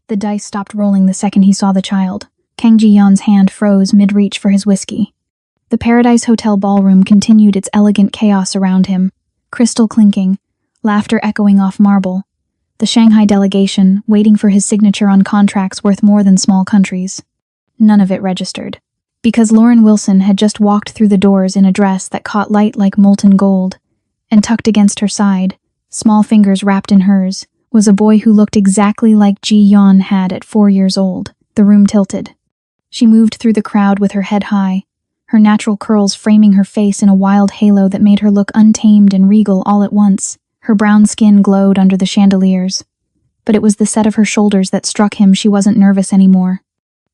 The dice stopped rolling the second he saw the child. Kang Ji-yeon's hand froze mid-reach for his whiskey. The Paradise Hotel ballroom continued its elegant chaos around him, crystal clinking, laughter echoing off marble. The Shanghai delegation, waiting for his signature on contracts worth more than small countries. None of it registered. Because Lauren Wilson had just walked through the doors in a dress that caught light like molten gold, and tucked against her side, small fingers wrapped in hers, was a boy who looked exactly like Ji-yeon had at 4 years old. The room tilted. She moved through the crowd with her head high, her natural curls framing her face in a wild halo that made her look untamed and regal all at once. Her brown skin glowed under the chandeliers. But it was the set of her shoulders that struck him. She wasn't nervous anymore.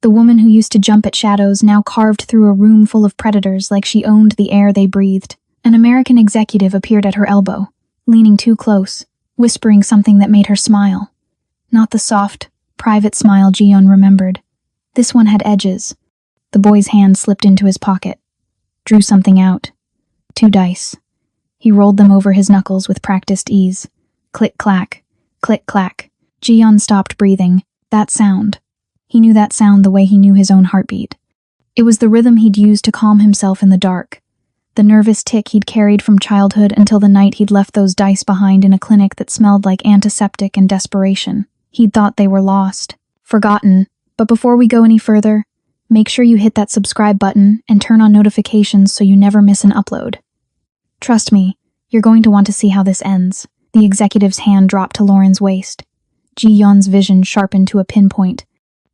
The woman who used to jump at shadows now carved through a room full of predators like she owned the air they breathed. An American executive appeared at her elbow, leaning too close, whispering something that made her smile. Not the soft, private smile Ji-yeon remembered. This one had edges. The boy's hand slipped into his pocket, drew something out. 2 dice. He rolled them over his knuckles with practiced ease. Click-clack, click-clack. Ji-yeon stopped breathing. That sound. He knew that sound the way he knew his own heartbeat. It was the rhythm he'd used to calm himself in the dark. The nervous tick he'd carried from childhood until the night he'd left those dice behind in a clinic that smelled like antiseptic and desperation. He'd thought they were lost, forgotten. But before we go any further, make sure you hit that subscribe button and turn on notifications so you never miss an upload. Trust me, you're going to want to see how this ends. The executive's hand dropped to Lauren's waist. Ji-yeon's vision sharpened to a pinpoint.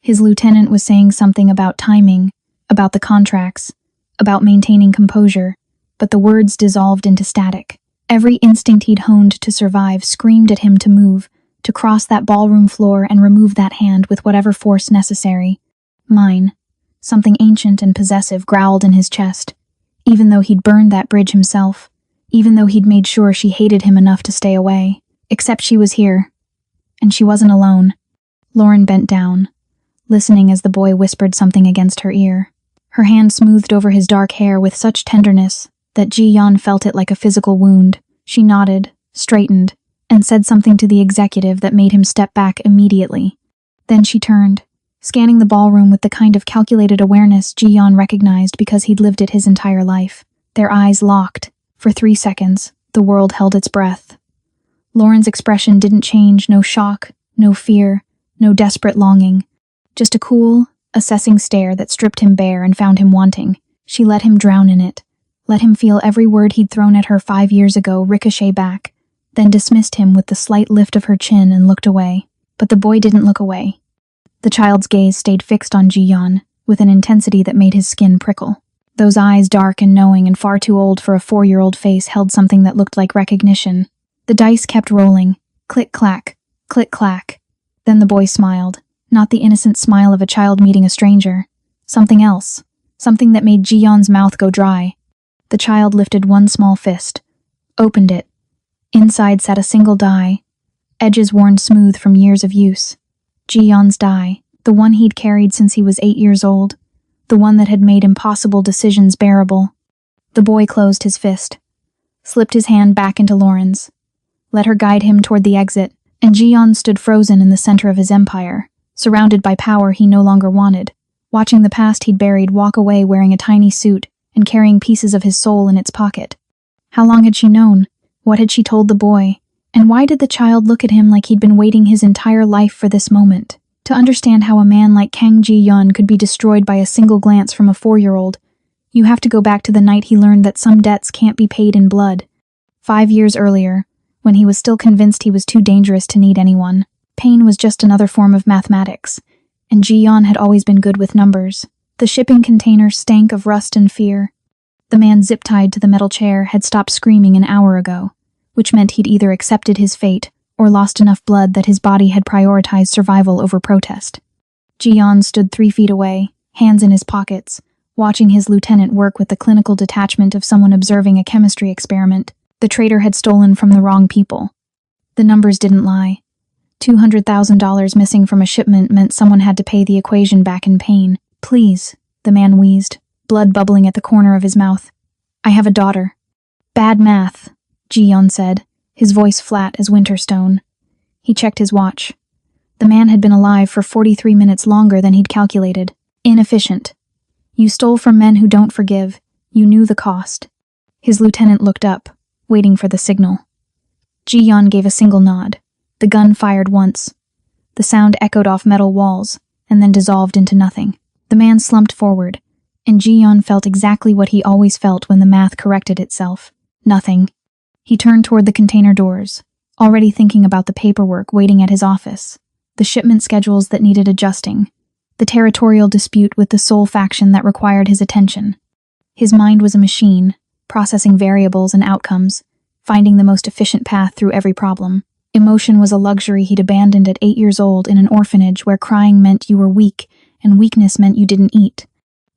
His lieutenant was saying something about timing, about the contracts, about maintaining composure, but the words dissolved into static. Every instinct he'd honed to survive screamed at him to move, to cross that ballroom floor and remove that hand with whatever force necessary. Mine. Something ancient and possessive growled in his chest. Even though he'd burned that bridge himself, even though he'd made sure she hated him enough to stay away. Except she was here. And she wasn't alone. Lauren bent down, listening as the boy whispered something against her ear. Her hand smoothed over his dark hair with such tenderness that Ji-yeon felt it like a physical wound. She nodded, straightened, and said something to the executive that made him step back immediately. Then she turned, scanning the ballroom with the kind of calculated awareness Ji-yeon recognized because he'd lived it his entire life. Their eyes locked. For 3 seconds, the world held its breath. Lauren's expression didn't change, no shock, no fear, no desperate longing. Just a cool, assessing stare that stripped him bare and found him wanting. She let him drown in it, let him feel every word he'd thrown at her 5 years ago ricochet back, then dismissed him with the slight lift of her chin and looked away. But the boy didn't look away. The child's gaze stayed fixed on Ji-yeon, with an intensity that made his skin prickle. Those eyes, dark and knowing and far too old for a 4-year-old face, held something that looked like recognition. The dice kept rolling. Click-clack, click-clack. Then the boy smiled. Not the innocent smile of a child meeting a stranger. Something else. Something that made Ji-yeon's mouth go dry. The child lifted one small fist, opened it. Inside sat a single die, edges worn smooth from years of use. Ji-yeon's die, the one he'd carried since he was 8 years old, the one that had made impossible decisions bearable. The boy closed his fist, slipped his hand back into Lauren's, let her guide him toward the exit, and Ji-yeon stood frozen in the center of his empire, surrounded by power he no longer wanted, watching the past he'd buried walk away wearing a tiny suit and carrying pieces of his soul in its pocket. How long had she known? What had she told the boy? And why did the child look at him like he'd been waiting his entire life for this moment? To understand how a man like Kang Ji-yeon could be destroyed by a single glance from a 4-year-old, you have to go back to the night he learned that some debts can't be paid in blood. 5 years earlier, when he was still convinced he was too dangerous to need anyone, pain was just another form of mathematics, and Ji-yeon had always been good with numbers. The shipping container stank of rust and fear. The man zip-tied to the metal chair had stopped screaming an hour ago, which meant he'd either accepted his fate or lost enough blood that his body had prioritized survival over protest. Ji-yeon stood 3 feet away, hands in his pockets, watching his lieutenant work with the clinical detachment of someone observing a chemistry experiment. The traitor had stolen from the wrong people. The numbers didn't lie. $200,000 missing from a shipment meant someone had to pay the equation back in pain. Please, the man wheezed, blood bubbling at the corner of his mouth. I have a daughter. Bad math, Ji-yeon said, his voice flat as winter stone. He checked his watch. The man had been alive for 43 minutes longer than he'd calculated. Inefficient. You stole from men who don't forgive. You knew the cost. His lieutenant looked up, waiting for the signal. Ji-yeon gave a single nod. The gun fired once. The sound echoed off metal walls, and then dissolved into nothing. The man slumped forward, and Ji-yeon felt exactly what he always felt when the math corrected itself. Nothing. He turned toward the container doors, already thinking about the paperwork waiting at his office, the shipment schedules that needed adjusting, the territorial dispute with the Seoul faction that required his attention. His mind was a machine, processing variables and outcomes, finding the most efficient path through every problem. Emotion was a luxury he'd abandoned at 8 years old in an orphanage where crying meant you were weak and weakness meant you didn't eat.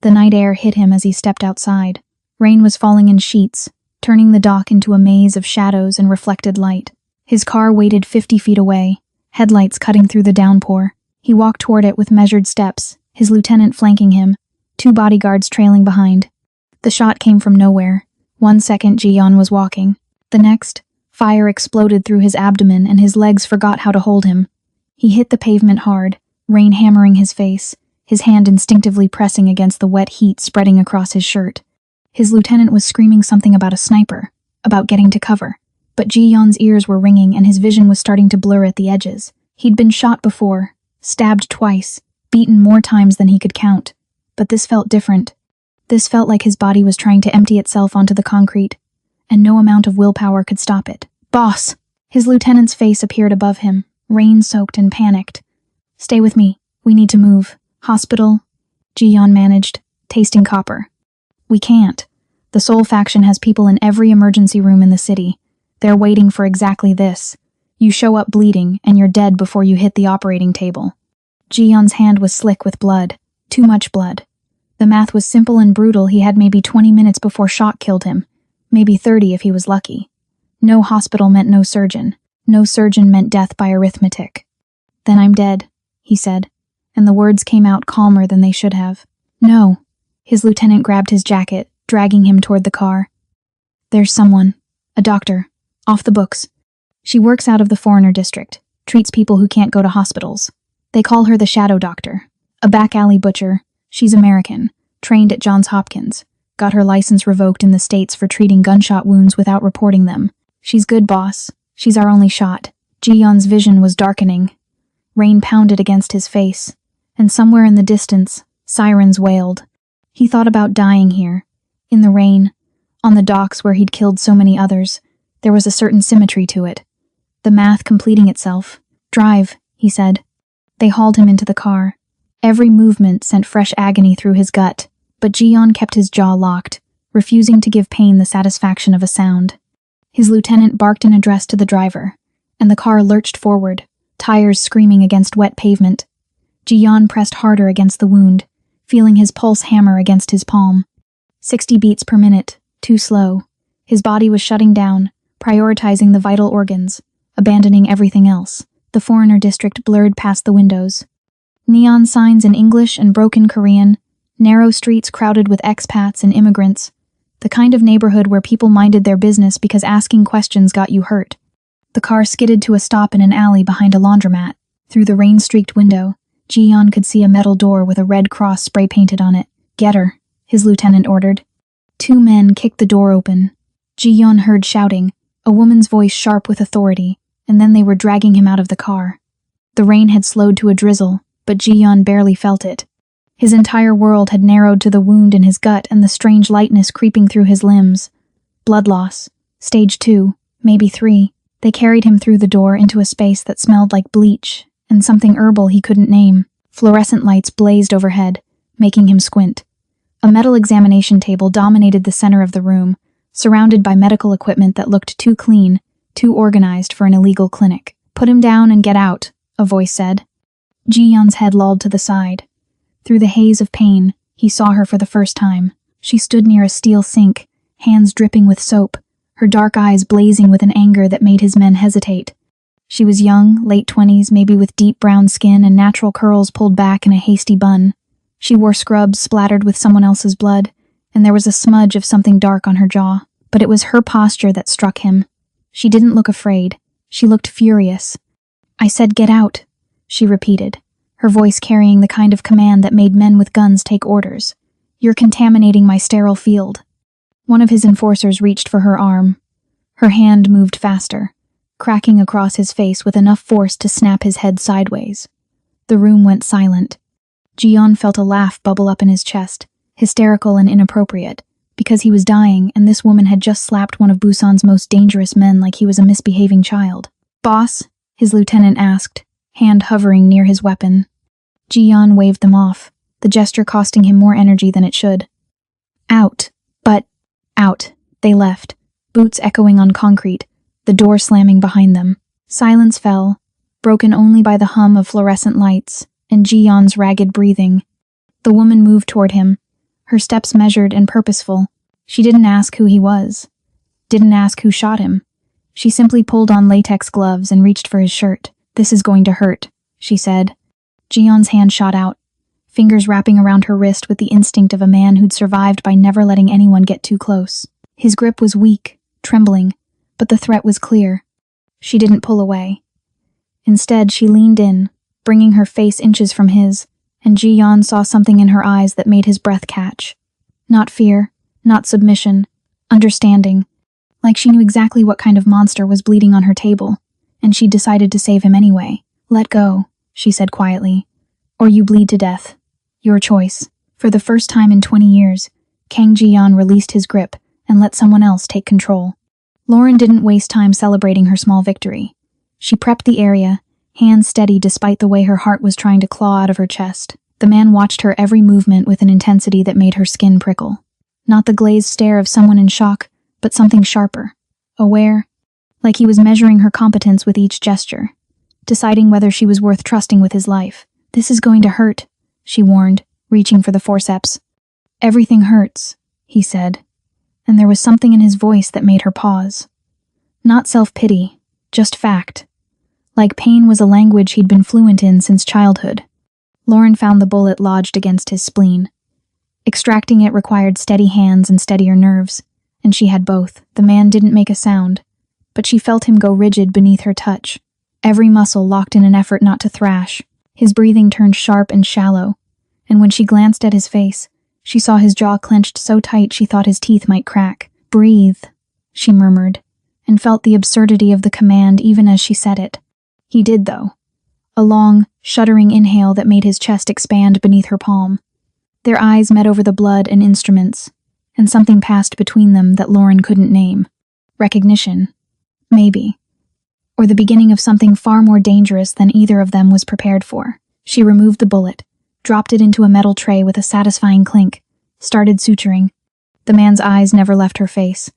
The night air hit him as he stepped outside. Rain was falling in sheets, turning the dock into a maze of shadows and reflected light. His car waited 50 feet away, headlights cutting through the downpour. He walked toward it with measured steps, his lieutenant flanking him, 2 bodyguards trailing behind. The shot came from nowhere. 1 second Ji-yeon was walking. The next, fire exploded through his abdomen and his legs forgot how to hold him. He hit the pavement hard, rain hammering his face, his hand instinctively pressing against the wet heat spreading across his shirt. His lieutenant was screaming something about a sniper, about getting to cover. But Ji-yeon's ears were ringing and his vision was starting to blur at the edges. He'd been shot before, stabbed twice, beaten more times than he could count. But this felt different. This felt like his body was trying to empty itself onto the concrete, and no amount of willpower could stop it. "Boss!" His lieutenant's face appeared above him, rain-soaked and panicked. "Stay with me. We need to move. Hospital," Ji-yeon managed, tasting copper. "We can't. The Seoul faction has people in every emergency room in the city. They're waiting for exactly this. You show up bleeding, and you're dead before you hit the operating table." Ji-yeon's hand was slick with blood. Too much blood. The math was simple and brutal. He had maybe 20 minutes before shock killed him. Maybe 30 if he was lucky. No hospital meant no surgeon. No surgeon meant death by arithmetic. "Then I'm dead," he said, and the words came out calmer than they should have. "No." His lieutenant grabbed his jacket, dragging him toward the car. "There's someone. A doctor. Off the books. She works out of the foreigner district, treats people who can't go to hospitals. They call her the shadow doctor. A back alley butcher. She's American, trained at Johns Hopkins. Got her license revoked in the States for treating gunshot wounds without reporting them. She's good, boss. She's our only shot." Ji-yeon's vision was darkening. Rain pounded against his face, and somewhere in the distance, sirens wailed. He thought about dying here, in the rain, on the docks where he'd killed so many others. There was a certain symmetry to it. The math completing itself. "Drive," he said. They hauled him into the car. Every movement sent fresh agony through his gut, but Ji-yeon kept his jaw locked, refusing to give pain the satisfaction of a sound. His lieutenant barked an address to the driver, and the car lurched forward, tires screaming against wet pavement. Ji-yeon pressed harder against the wound, feeling his pulse hammer against his palm. 60 beats per minute, too slow. His body was shutting down, prioritizing the vital organs, abandoning everything else. The foreigner district blurred past the windows. Neon signs in English and broken Korean, narrow streets crowded with expats and immigrants. The kind of neighborhood where people minded their business because asking questions got you hurt. The car skidded to a stop in an alley behind a laundromat. Through the rain-streaked window, Ji-yeon could see a metal door with a red cross spray-painted on it. "Get her," his lieutenant ordered. 2 men kicked the door open. Ji-yeon heard shouting, a woman's voice sharp with authority, and then they were dragging him out of the car. The rain had slowed to a drizzle, but Ji-yeon barely felt it. His entire world had narrowed to the wound in his gut and the strange lightness creeping through his limbs. Blood loss. Stage 2, maybe 3. They carried him through the door into a space that smelled like bleach and something herbal he couldn't name. Fluorescent lights blazed overhead, making him squint. A metal examination table dominated the center of the room, surrounded by medical equipment that looked too clean, too organized for an illegal clinic. "Put him down and get out," a voice said. Ji-yeon's head lolled to the side. Through the haze of pain, he saw her for the first time. She stood near a steel sink, hands dripping with soap, her dark eyes blazing with an anger that made his men hesitate. She was young, late 20s, maybe with deep brown skin and natural curls pulled back in a hasty bun. She wore scrubs splattered with someone else's blood, and there was a smudge of something dark on her jaw. But it was her posture that struck him. She didn't look afraid. She looked furious. "I said get out." she repeated, her voice carrying the kind of command that made men with guns take orders. "You're contaminating my sterile field." One of his enforcers reached for her arm. Her hand moved faster, cracking across his face with enough force to snap his head sideways. The room went silent. Ji-yeon felt a laugh bubble up in his chest, hysterical and inappropriate, because he was dying and this woman had just slapped one of Busan's most dangerous men like he was a misbehaving child. "Boss?" his lieutenant asked, hand hovering near his weapon. Ji-yeon waved them off, the gesture costing him more energy than it should. Out. But out. They left, boots echoing on concrete, the door slamming behind them. Silence fell, broken only by the hum of fluorescent lights and Ji-yeon's ragged breathing. The woman moved toward him, her steps measured and purposeful. She didn't ask who he was, didn't ask who shot him. She simply pulled on latex gloves and reached for his shirt. "This is going to hurt," she said. Ji-yeon's hand shot out, fingers wrapping around her wrist with the instinct of a man who'd survived by never letting anyone get too close. His grip was weak, trembling, but the threat was clear. She didn't pull away. Instead, she leaned in, bringing her face inches from his, and Ji-yeon saw something in her eyes that made his breath catch. Not fear, not submission, understanding, like she knew exactly what kind of monster was bleeding on her table, and she decided to save him anyway. "Let go," she said quietly, "or you bleed to death. Your choice." For the first time in 20 years, Kang Ji-yeon released his grip and let someone else take control. Lauren didn't waste time celebrating her small victory. She prepped the area, hands steady despite the way her heart was trying to claw out of her chest. The man watched her every movement with an intensity that made her skin prickle. Not the glazed stare of someone in shock, but something sharper, aware, like he was measuring her competence with each gesture, deciding whether she was worth trusting with his life. "This is going to hurt," she warned, reaching for the forceps. "Everything hurts," he said, and there was something in his voice that made her pause. Not self-pity, just fact. Like pain was a language he'd been fluent in since childhood. Lauren found the bullet lodged against his spleen. Extracting it required steady hands and steadier nerves, and she had both. The man didn't make a sound, but she felt him go rigid beneath her touch, every muscle locked in an effort not to thrash. His breathing turned sharp and shallow, and when she glanced at his face, she saw his jaw clenched so tight she thought his teeth might crack. "Breathe," she murmured, and felt the absurdity of the command even as she said it. He did, though. A long, shuddering inhale that made his chest expand beneath her palm. Their eyes met over the blood and instruments, and something passed between them that Lauren couldn't name. Recognition. Maybe. Or the beginning of something far more dangerous than either of them was prepared for. She removed the bullet, dropped it into a metal tray with a satisfying clink, started suturing. The man's eyes never left her face,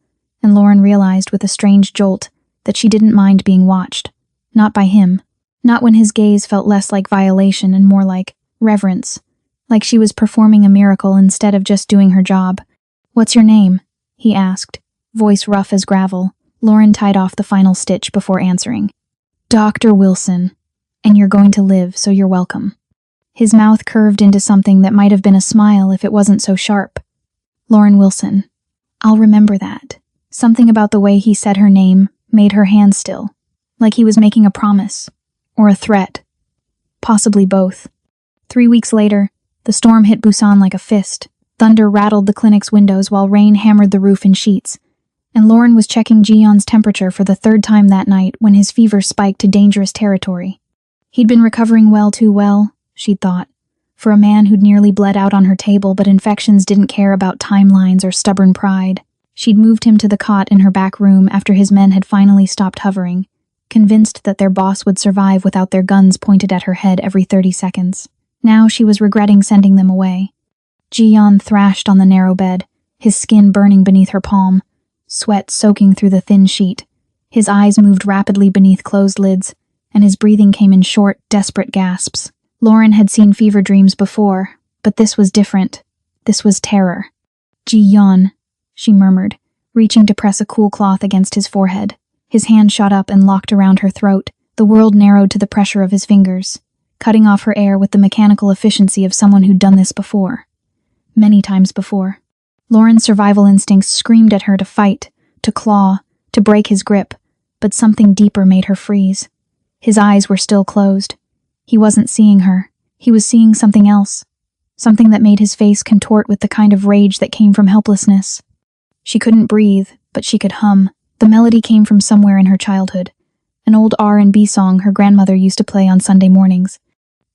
and Lauren realized with a strange jolt that she didn't mind being watched. Not by him. Not when his gaze felt less like violation and more like reverence, like she was performing a miracle instead of just doing her job. "What's your name?" he asked, voice rough as gravel. Lauren tied off the final stitch before answering. "Dr. Wilson. And you're going to live, so you're welcome." His mouth curved into something that might have been a smile if it wasn't so sharp. "Lauren Wilson. I'll remember that." Something about the way he said her name made her hand still, like he was making a promise, or a threat. Possibly both. 3 weeks later, the storm hit Busan like a fist. Thunder rattled the clinic's windows while rain hammered the roof in sheets, and Lauren was checking Ji-yeon's temperature for the 3rd time that night when his fever spiked to dangerous territory. He'd been recovering too well, she'd thought, for a man who'd nearly bled out on her table, but infections didn't care about timelines or stubborn pride. She'd moved him to the cot in her back room after his men had finally stopped hovering, convinced that their boss would survive without their guns pointed at her head every 30 seconds. Now she was regretting sending them away. Ji-yeon thrashed on the narrow bed, his skin burning beneath her palm, sweat soaking through the thin sheet. His eyes moved rapidly beneath closed lids, and his breathing came in short, desperate gasps. Lauren had seen fever dreams before, but this was different. This was terror. "Ji-yeon," she murmured, reaching to press a cool cloth against his forehead. His hand shot up and locked around her throat. The world narrowed to the pressure of his fingers, cutting off her air with the mechanical efficiency of someone who'd done this before. Many times before. Lauren's survival instincts screamed at her to fight, to claw, to break his grip, but something deeper made her freeze. His eyes were still closed, He wasn't seeing her. He was seeing something else. Something that made his face contort with the kind of rage that came from helplessness. She couldn't breathe, but she could hum. The melody came from somewhere in her childhood. An old R&B song her grandmother used to play on Sunday mornings.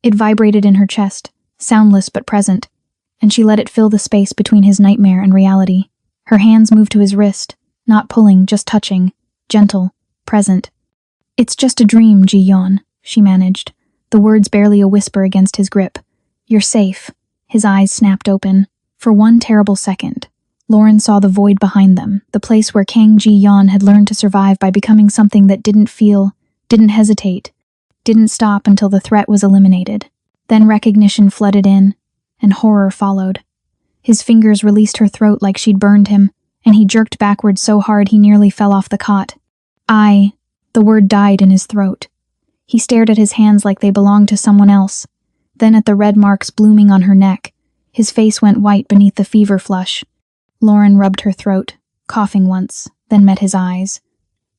It vibrated in her chest, soundless but present, and she let it fill the space between his nightmare and reality. Her hands moved to his wrist, not pulling, just touching, gentle, present. "It's just a dream, Ji-yeon," she managed, the words barely a whisper against his grip. "You're safe." His eyes snapped open. For one terrible second, Lauren saw the void behind them, the place where Kang Ji-yeon had learned to survive by becoming something that didn't feel, didn't hesitate, didn't stop until the threat was eliminated. Then recognition flooded in, and horror followed. His fingers released her throat like she'd burned him, and he jerked backward so hard he nearly fell off the cot. The word died in his throat. He stared at his hands like they belonged to someone else, then at the red marks blooming on her neck. His face went white beneath the fever flush. Lauren rubbed her throat, coughing once, then met his eyes.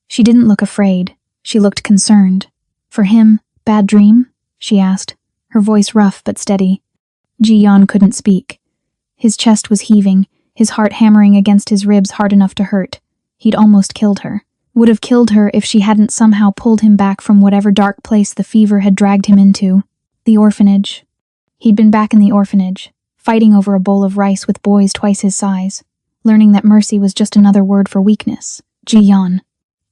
She didn't look afraid. She looked concerned. "For him, bad dream?" she asked, her voice rough but steady. Ji-yeon couldn't speak. His chest was heaving, his heart hammering against his ribs hard enough to hurt. He'd almost killed her. Would have killed her if she hadn't somehow pulled him back from whatever dark place the fever had dragged him into. The orphanage. He'd been back in the orphanage, fighting over a bowl of rice with boys twice his size, learning that mercy was just another word for weakness. Ji-yeon.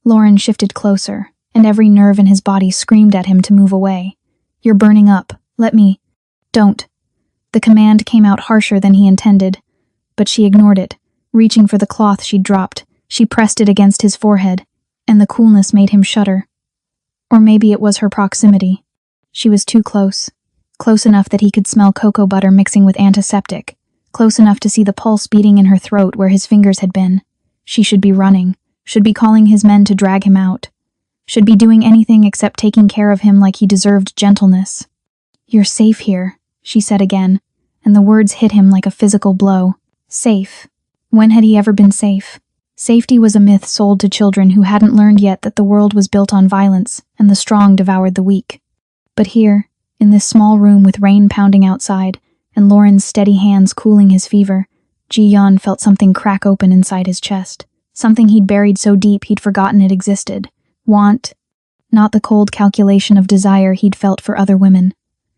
Lauren shifted closer, and every nerve in his body screamed at him to move away. "You're burning up. Let me." "Don't." The command came out harsher than he intended, but she ignored it. Reaching for the cloth she'd dropped, she pressed it against his forehead, and the coolness made him shudder. Or maybe it was her proximity. She was too close. Close enough that he could smell cocoa butter mixing with antiseptic. Close enough to see the pulse beating in her throat where his fingers had been. She should be running, should be calling his men to drag him out. Should be doing anything except taking care of him like he deserved gentleness. "You're safe here," she said again, and the words hit him like a physical blow. Safe. When had he ever been safe? Safety was a myth sold to children who hadn't learned yet that the world was built on violence and the strong devoured the weak. But here, in this small room with rain pounding outside and Lauren's steady hands cooling his fever, Ji-yeon felt something crack open inside his chest. Something he'd buried so deep he'd forgotten it existed. Want. Not the cold calculation of desire he'd felt for other women.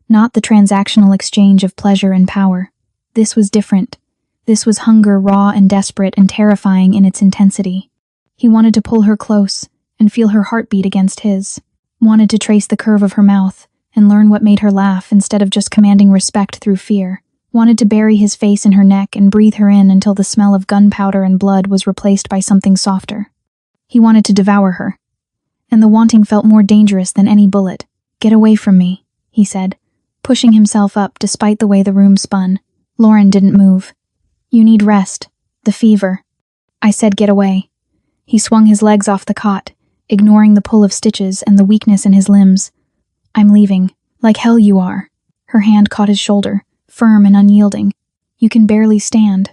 Not the transactional exchange of pleasure and power. This was different. This was hunger raw and desperate and terrifying in its intensity. He wanted to pull her close and feel her heartbeat against his. Wanted to trace the curve of her mouth and learn what made her laugh instead of just commanding respect through fear. Wanted to bury his face in her neck and breathe her in until the smell of gunpowder and blood was replaced by something softer. He wanted to devour her. And the wanting felt more dangerous than any bullet. "Get away from me," he said, pushing himself up despite the way the room spun. Lauren didn't move. "You need rest. The fever." "I said get away." He swung his legs off the cot, ignoring the pull of stitches and the weakness in his limbs. "I'm leaving. Like hell you are." Her hand caught his shoulder, firm and unyielding. "You can barely stand."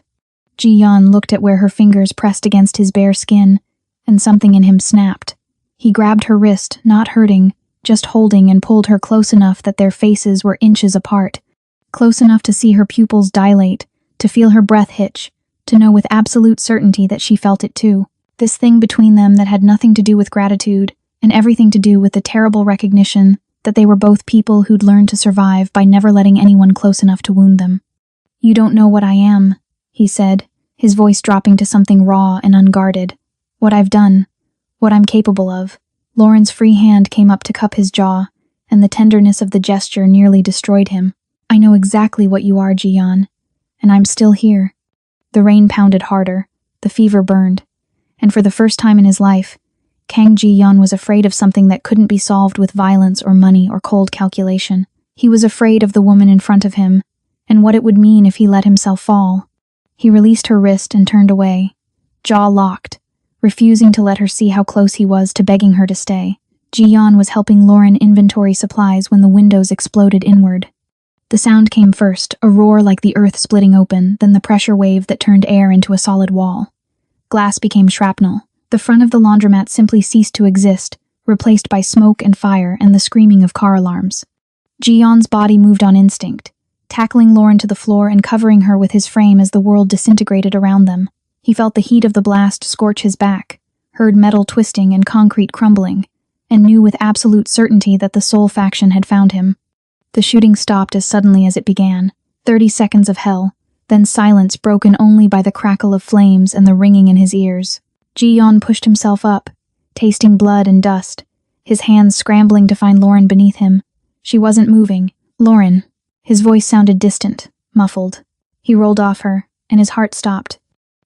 Ji-yeon looked at where her fingers pressed against his bare skin, and something in him snapped. He grabbed her wrist, not hurting, just holding, and pulled her close enough that their faces were inches apart. Close enough to see her pupils dilate, to feel her breath hitch, to know with absolute certainty that she felt it too. This thing between them that had nothing to do with gratitude, and everything to do with the terrible recognition that they were both people who'd learned to survive by never letting anyone close enough to wound them. "You don't know what I am," he said, his voice dropping to something raw and unguarded. "What I've done. What I'm capable of." Lauren's free hand came up to cup his jaw, and the tenderness of the gesture nearly destroyed him. "I know exactly what you are, Ji-yeon, and I'm still here." The rain pounded harder, the fever burned, and for the first time in his life, Kang Ji-yeon was afraid of something that couldn't be solved with violence or money or cold calculation. He was afraid of the woman in front of him, and what it would mean if he let himself fall. He released her wrist and turned away, jaw locked, refusing to let her see how close he was to begging her to stay. Ji-yeon was helping Lauren inventory supplies when the windows exploded inward. The sound came first, a roar like the earth splitting open, then the pressure wave that turned air into a solid wall. Glass became shrapnel. The front of the laundromat simply ceased to exist, replaced by smoke and fire and the screaming of car alarms. Ji-yeon's body moved on instinct, tackling Lauren to the floor and covering her with his frame as the world disintegrated around them. He felt the heat of the blast scorch his back, heard metal twisting and concrete crumbling, and knew with absolute certainty that the Soul faction had found him. The shooting stopped as suddenly as it began. 30 seconds of hell, then silence broken only by the crackle of flames and the ringing in his ears. Ji-yeon pushed himself up, tasting blood and dust, his hands scrambling to find Lauren beneath him. She wasn't moving. Lauren. His voice sounded distant, muffled. He rolled off her, and his heart stopped.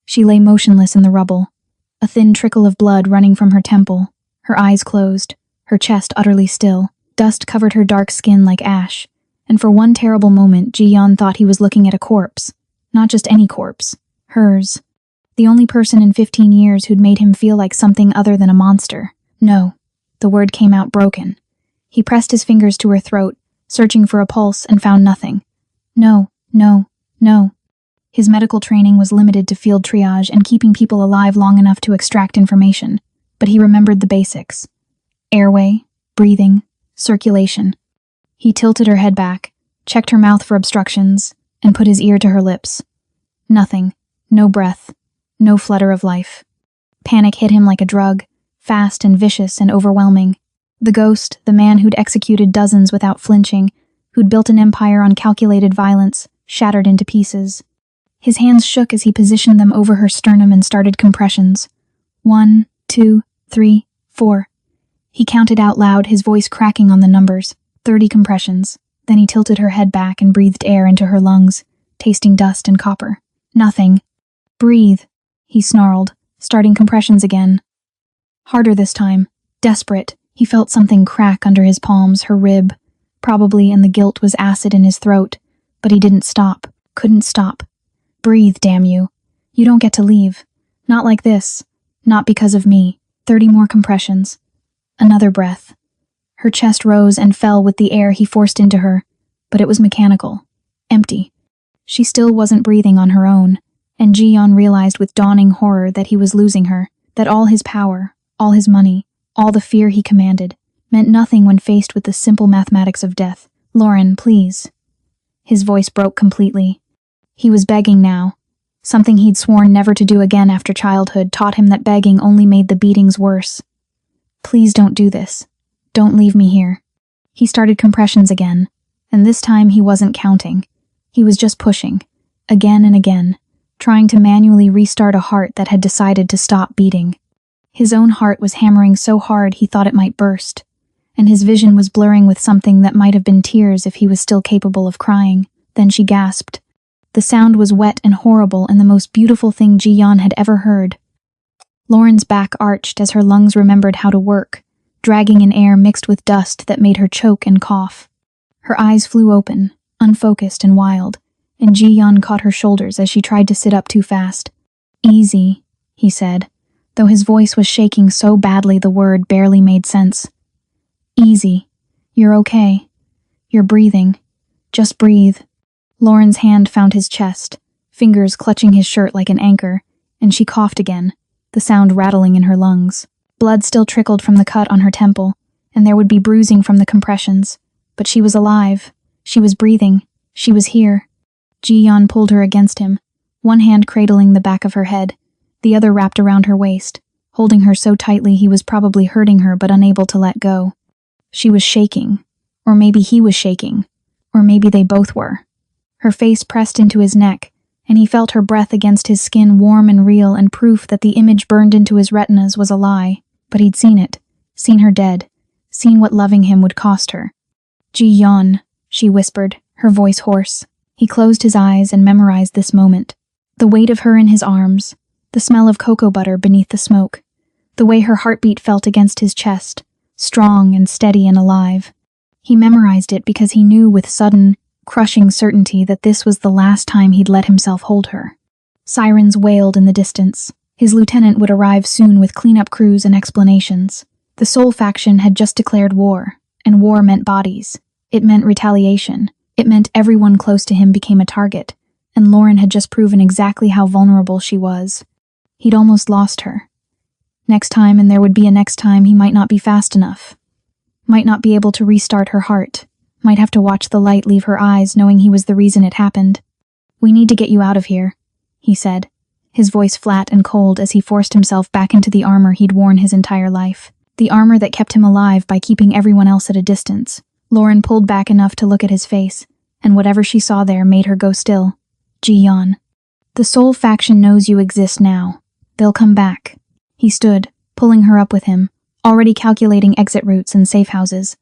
She lay motionless in the rubble, a thin trickle of blood running from her temple, her eyes closed, her chest utterly still. Dust covered her dark skin like ash, and for one terrible moment Ji-yeon thought he was looking at a corpse. Not just any corpse. Hers. The only person in 15 years who'd made him feel like something other than a monster. No. The word came out broken. He pressed his fingers to her throat, searching for a pulse, and found nothing. No, no, no. His medical training was limited to field triage and keeping people alive long enough to extract information, but he remembered the basics. Airway, breathing, circulation. He tilted her head back, checked her mouth for obstructions, and put his ear to her lips. Nothing. No breath. No flutter of life. Panic hit him like a drug, fast and vicious and overwhelming. The ghost, the man who'd executed dozens without flinching, who'd built an empire on calculated violence, shattered into pieces. His hands shook as he positioned them over her sternum and started compressions. 1, 2, 3, 4. He counted out loud, his voice cracking on the numbers. 30 compressions. Then he tilted her head back and breathed air into her lungs, tasting dust and copper. Nothing. Breathe, he snarled, starting compressions again. Harder this time. Desperate. He felt something crack under his palms, her rib. Probably, and the guilt was acid in his throat. But he didn't stop. Couldn't stop. Breathe, damn you. You don't get to leave. Not like this. Not because of me. 30 more compressions. Another breath. Her chest rose and fell with the air he forced into her, but it was mechanical. Empty. She still wasn't breathing on her own, and Ji-yeon realized with dawning horror that he was losing her, that all his power, all his money, all the fear he commanded, meant nothing when faced with the simple mathematics of death. Lauren, please. His voice broke completely. He was begging now. Something he'd sworn never to do again after childhood taught him that begging only made the beatings worse. Please don't do this. Don't leave me here. He started compressions again, and this time he wasn't counting. He was just pushing, again and again, trying to manually restart a heart that had decided to stop beating. His own heart was hammering so hard he thought it might burst, and his vision was blurring with something that might have been tears if he was still capable of crying. Then she gasped. The sound was wet and horrible and the most beautiful thing Ji-yeon had ever heard. Lauren's back arched as her lungs remembered how to work, dragging in air mixed with dust that made her choke and cough. Her eyes flew open, unfocused and wild, and Ji-yeon caught her shoulders as she tried to sit up too fast. Easy, he said, though his voice was shaking so badly the word barely made sense. Easy. You're okay. You're breathing. Just breathe. Lauren's hand found his chest, fingers clutching his shirt like an anchor, and she coughed again, the sound rattling in her lungs. Blood still trickled from the cut on her temple, and there would be bruising from the compressions. But she was alive. She was breathing. She was here. Ji-yeon pulled her against him, one hand cradling the back of her head, the other wrapped around her waist, holding her so tightly he was probably hurting her but unable to let go. She was shaking. Or maybe he was shaking. Or maybe they both were. Her face pressed into his neck, and he felt her breath against his skin warm and real and proof that the image burned into his retinas was a lie. But he'd seen it. Seen her dead. Seen what loving him would cost her. Ji-yeon, she whispered, her voice hoarse. He closed his eyes and memorized this moment. The weight of her in his arms, the smell of cocoa butter beneath the smoke, the way her heartbeat felt against his chest, strong and steady and alive. He memorized it because he knew with sudden, crushing certainty that this was the last time he'd let himself hold her. Sirens wailed in the distance. His lieutenant would arrive soon with cleanup crews and explanations. The Soul faction had just declared war, and war meant bodies. It meant retaliation. It meant everyone close to him became a target, and Lauren had just proven exactly how vulnerable she was. He'd almost lost her. Next time, and there would be a next time, he might not be fast enough. Might not be able to restart her heart. Might have to watch the light leave her eyes, knowing he was the reason it happened. "We need to get you out of here," he said, his voice flat and cold as he forced himself back into the armor he'd worn his entire life. The armor that kept him alive by keeping everyone else at a distance. Lauren pulled back enough to look at his face, and whatever she saw there made her go still. Ji-yeon. "The Soul faction knows you exist now. They'll come back." He stood, pulling her up with him, already calculating exit routes and safe houses.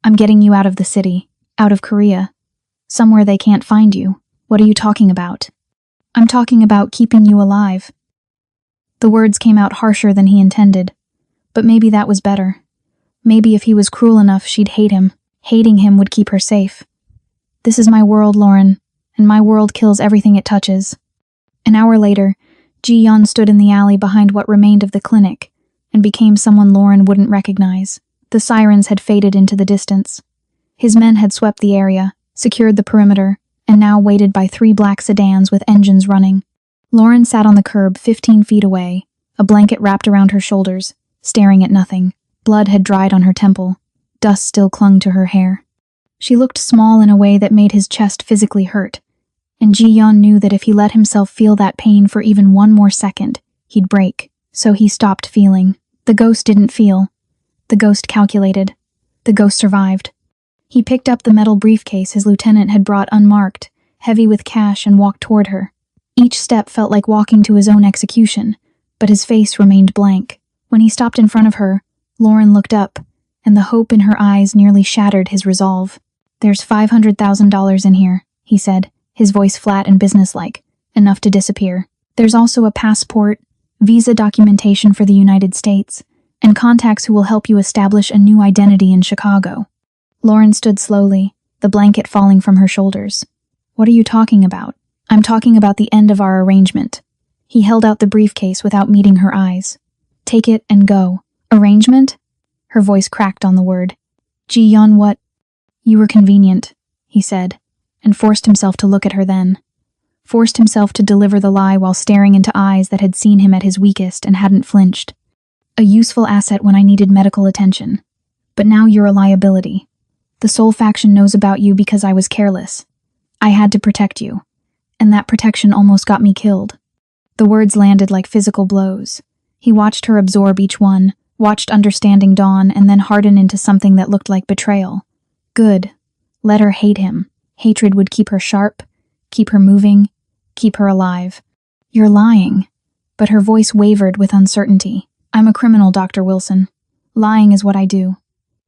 "I'm getting you out of the city, out of Korea. Somewhere they can't find you. What are you talking about?" "I'm talking about keeping you alive." The words came out harsher than he intended, but maybe that was better. Maybe if he was cruel enough, she'd hate him. Hating him would keep her safe. "This is my world, Lauren, and my world kills everything it touches." An hour later, Ji-yeon stood in the alley behind what remained of the clinic and became someone Lauren wouldn't recognize. The sirens had faded into the distance. His men had swept the area, secured the perimeter, and now waited by 3 black sedans with engines running. Lauren sat on the curb 15 feet away, a blanket wrapped around her shoulders, staring at nothing. Blood had dried on her temple. Dust still clung to her hair. She looked small in a way that made his chest physically hurt, and Ji-yeon knew that if he let himself feel that pain for even one more second, he'd break. So he stopped feeling. The ghost didn't feel. The ghost calculated. The ghost survived. He picked up the metal briefcase his lieutenant had brought unmarked, heavy with cash, and walked toward her. Each step felt like walking to his own execution, but his face remained blank. When he stopped in front of her, Lauren looked up, and the hope in her eyes nearly shattered his resolve. "There's $500,000 in here," he said, his voice flat and businesslike, enough to disappear. "There's also a passport, visa documentation for the United States, and contacts who will help you establish a new identity in Chicago." Lauren stood slowly, the blanket falling from her shoulders. "What are you talking about?" "I'm talking about the end of our arrangement." He held out the briefcase without meeting her eyes. "Take it and go." "Arrangement?" Her voice cracked on the word. "Ji-yeon, what?" "You were convenient," he said, and forced himself to look at her then. Forced himself to deliver the lie while staring into eyes that had seen him at his weakest and hadn't flinched. "A useful asset when I needed medical attention. But now you're a liability. The Soul faction knows about you because I was careless. I had to protect you, and that protection almost got me killed." The words landed like physical blows. He watched her absorb each one, watched understanding dawn, and then harden into something that looked like betrayal. Good. Let her hate him. Hatred would keep her sharp, keep her moving, keep her alive. "You're lying." But her voice wavered with uncertainty. "I'm a criminal, Dr. Wilson. Lying is what I do."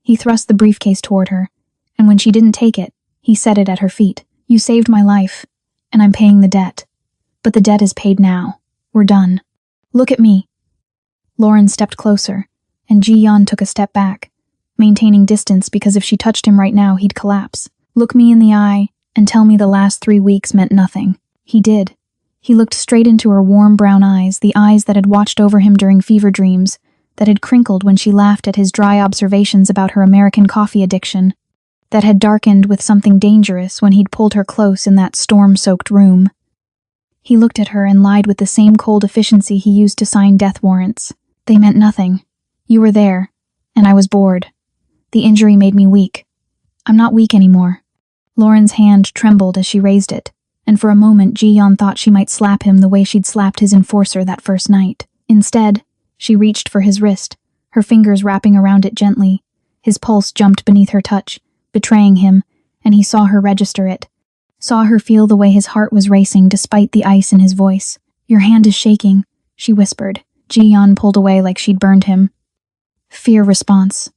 He thrust the briefcase toward her, and when she didn't take it, he set it at her feet. "You saved my life, and I'm paying the debt. But the debt is paid now. We're done. Look at me." Lauren stepped closer, and Ji-yeon took a step back, maintaining distance because if she touched him right now, he'd collapse. "Look me in the eye and tell me the last 3 weeks meant nothing." He did. He looked straight into her warm brown eyes, the eyes that had watched over him during fever dreams, that had crinkled when she laughed at his dry observations about her American coffee addiction, that had darkened with something dangerous when he'd pulled her close in that storm-soaked room. He looked at her and lied with the same cold efficiency he used to sign death warrants. "They meant nothing. You were there, and I was bored. The injury made me weak. I'm not weak anymore." Lauren's hand trembled as she raised it, and for a moment Ji-yeon thought she might slap him the way she'd slapped his enforcer that first night. Instead, she reached for his wrist, her fingers wrapping around it gently. His pulse jumped beneath her touch, betraying him, and he saw her register it. Saw her feel the way his heart was racing despite the ice in his voice. "Your hand is shaking," she whispered. Ji-yeon pulled away like she'd burned him. "Fear response.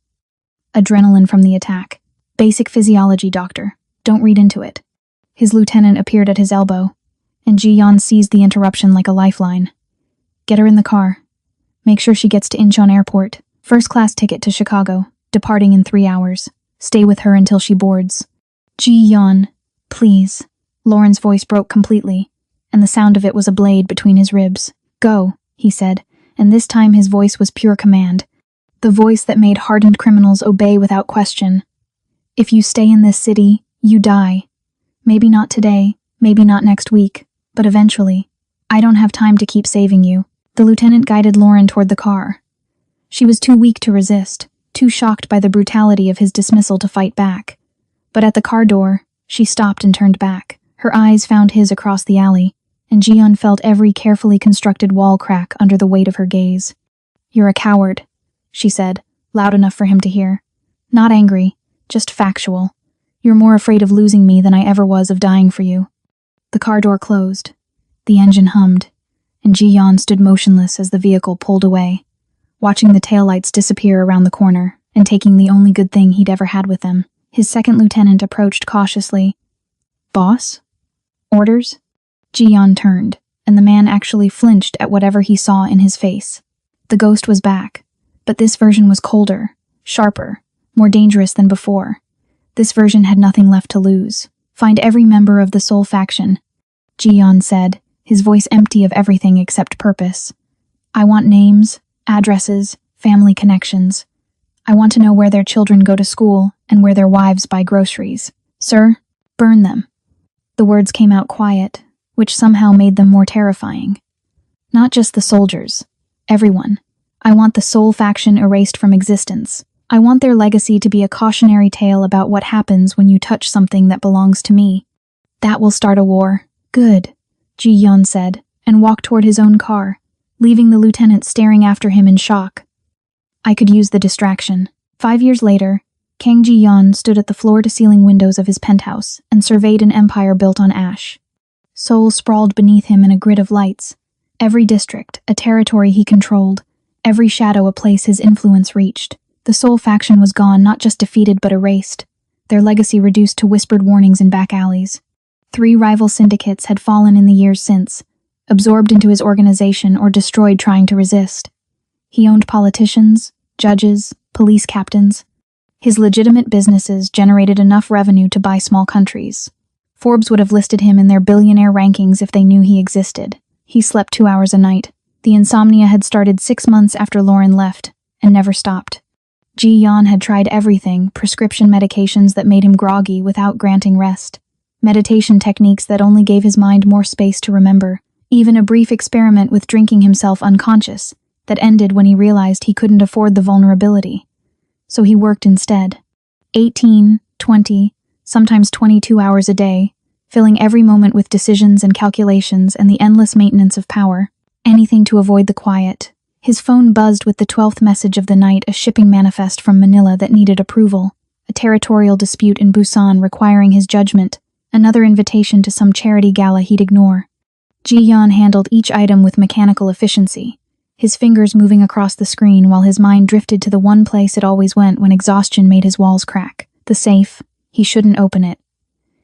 Adrenaline from the attack. Basic physiology, doctor. Don't read into it." His lieutenant appeared at his elbow, and Ji-yeon seized the interruption like a lifeline. "Get her in the car. Make sure she gets to Incheon Airport. First-class ticket to Chicago, departing in 3 hours. Stay with her until she boards." "Ji-yeon, please." Lauren's voice broke completely, and the sound of it was a blade between his ribs. "Go," he said, and this time his voice was pure command. The voice that made hardened criminals obey without question. "If you stay in this city, you die. Maybe not today, maybe not next week, but eventually. I don't have time to keep saving you." The lieutenant guided Lauren toward the car. She was too weak to resist, too shocked by the brutality of his dismissal to fight back. But at the car door, she stopped and turned back. Her eyes found his across the alley, and Ji-yeon felt every carefully constructed wall crack under the weight of her gaze. "You're a coward," she said, loud enough for him to hear. "Not angry, just factual. You're more afraid of losing me than I ever was of dying for you." The car door closed. The engine hummed, and Ji-yeon stood motionless as the vehicle pulled away, watching the taillights disappear around the corner and taking the only good thing he'd ever had with them. His second lieutenant approached cautiously. "Boss? Orders?" Ji-yeon turned, and the man actually flinched at whatever he saw in his face. The ghost was back, but this version was colder, sharper, more dangerous than before. This version had nothing left to lose. "Find every member of the Soul faction," Ji-yeon said, his voice empty of everything except purpose. "I want names, addresses, family connections. I want to know where their children go to school and where their wives buy groceries. Sir, burn them." The words came out quiet, which somehow made them more terrifying. "Not just the soldiers. Everyone. I want the Soul faction erased from existence. I want their legacy to be a cautionary tale about what happens when you touch something that belongs to me. That will start a war." "Good," Ji-yeon said, and walked toward his own car, leaving the lieutenant staring after him in shock. "I could use the distraction." 5 years later, Kang Ji-yeon stood at the floor-to-ceiling windows of his penthouse and surveyed an empire built on ash. Seoul sprawled beneath him in a grid of lights. Every district, a territory he controlled, every shadow a place his influence reached. The Soul faction was gone, not just defeated but erased, their legacy reduced to whispered warnings in back alleys. 3 rival syndicates had fallen in the years since, absorbed into his organization or destroyed trying to resist. He owned politicians, judges, police captains. His legitimate businesses generated enough revenue to buy small countries. Forbes would have listed him in their billionaire rankings if they knew he existed. He slept 2 hours a night. The insomnia had started 6 months after Lauren left, and never stopped. Ji-yeon had tried everything, prescription medications that made him groggy without granting rest, meditation techniques that only gave his mind more space to remember, even a brief experiment with drinking himself unconscious that ended when he realized he couldn't afford the vulnerability. So he worked instead. 18, 20, sometimes 22 hours a day, filling every moment with decisions and calculations and the endless maintenance of power. Anything to avoid the quiet. His phone buzzed with the 12th message of the night, a shipping manifest from Manila that needed approval, a territorial dispute in Busan requiring his judgment, another invitation to some charity gala he'd ignore. Ji-yeon handled each item with mechanical efficiency, his fingers moving across the screen while his mind drifted to the one place it always went when exhaustion made his walls crack. The safe. He shouldn't open it.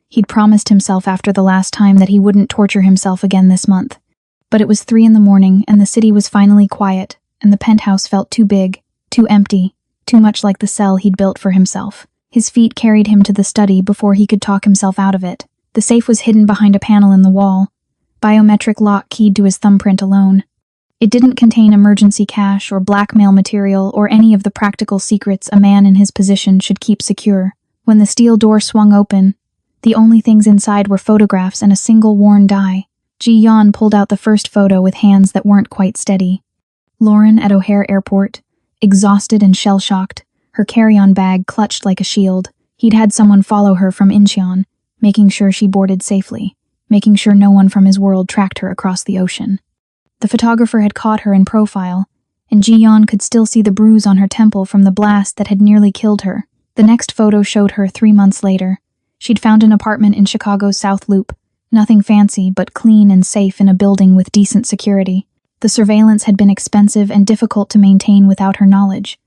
He'd promised himself after the last time that he wouldn't torture himself again this month. But it was 3 a.m, and the city was finally quiet, and the penthouse felt too big, too empty, too much like the cell he'd built for himself. His feet carried him to the study before he could talk himself out of it. The safe was hidden behind a panel in the wall, biometric lock keyed to his thumbprint alone. It didn't contain emergency cash or blackmail material or any of the practical secrets a man in his position should keep secure. When the steel door swung open, the only things inside were photographs and a single worn die. Ji-yeon pulled out the first photo with hands that weren't quite steady. Lauren at O'Hare Airport, exhausted and shell-shocked, her carry-on bag clutched like a shield. He'd had someone follow her from Incheon, making sure she boarded safely, making sure no one from his world tracked her across the ocean. The photographer had caught her in profile, and Ji-yeon could still see the bruise on her temple from the blast that had nearly killed her. The next photo showed her 3 months later. She'd found an apartment in Chicago's South Loop, nothing fancy but clean and safe in a building with decent security. The surveillance had been expensive and difficult to maintain without her knowledge,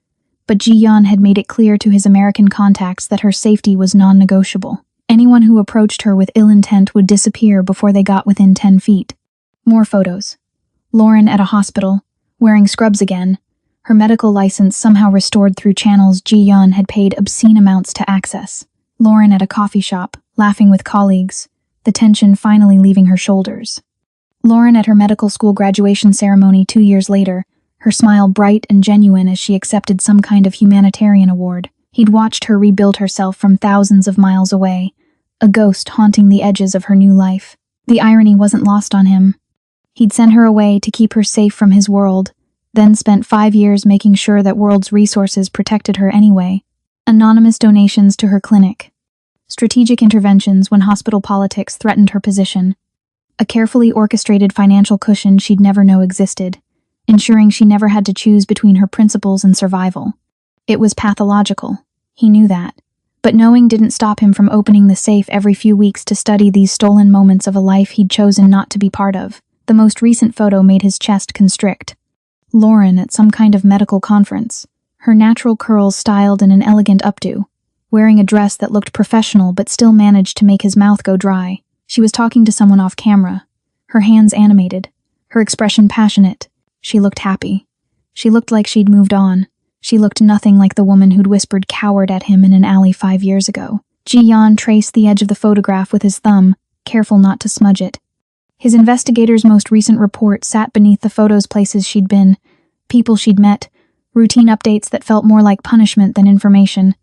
but Ji-yeon had made it clear to his American contacts that her safety was non-negotiable. Anyone who approached her with ill intent would disappear before they got within 10 feet. More photos. Lauren at a hospital, wearing scrubs again, her medical license somehow restored through channels Ji-yeon had paid obscene amounts to access. Lauren at a coffee shop, laughing with colleagues, the tension finally leaving her shoulders. Lauren at her medical school graduation ceremony 2 years later, her smile bright and genuine as she accepted some kind of humanitarian award. He'd watched her rebuild herself from thousands of miles away, a ghost haunting the edges of her new life. The irony wasn't lost on him. He'd sent her away to keep her safe from his world, then spent 5 years making sure that world's resources protected her anyway. Anonymous donations to her clinic. strategic interventions when hospital politics threatened her position, a carefully orchestrated financial cushion she'd never know existed, ensuring she never had to choose between her principles and survival. It was pathological. He knew that. But knowing didn't stop him from opening the safe every few weeks to study these stolen moments of a life he'd chosen not to be part of. The most recent photo made his chest constrict. Lauren at some kind of medical conference, her natural curls styled in an elegant updo, wearing a dress that looked professional but still managed to make his mouth go dry. She was talking to someone off camera, her hands animated, her expression passionate. She looked happy. She looked like she'd moved on. She looked nothing like the woman who'd whispered coward at him in an alley 5 years ago. Ji-yeon traced the edge of the photograph with his thumb, careful not to smudge it. His investigator's most recent report sat beneath the photos, places she'd been, people she'd met, routine updates that felt more like punishment than information.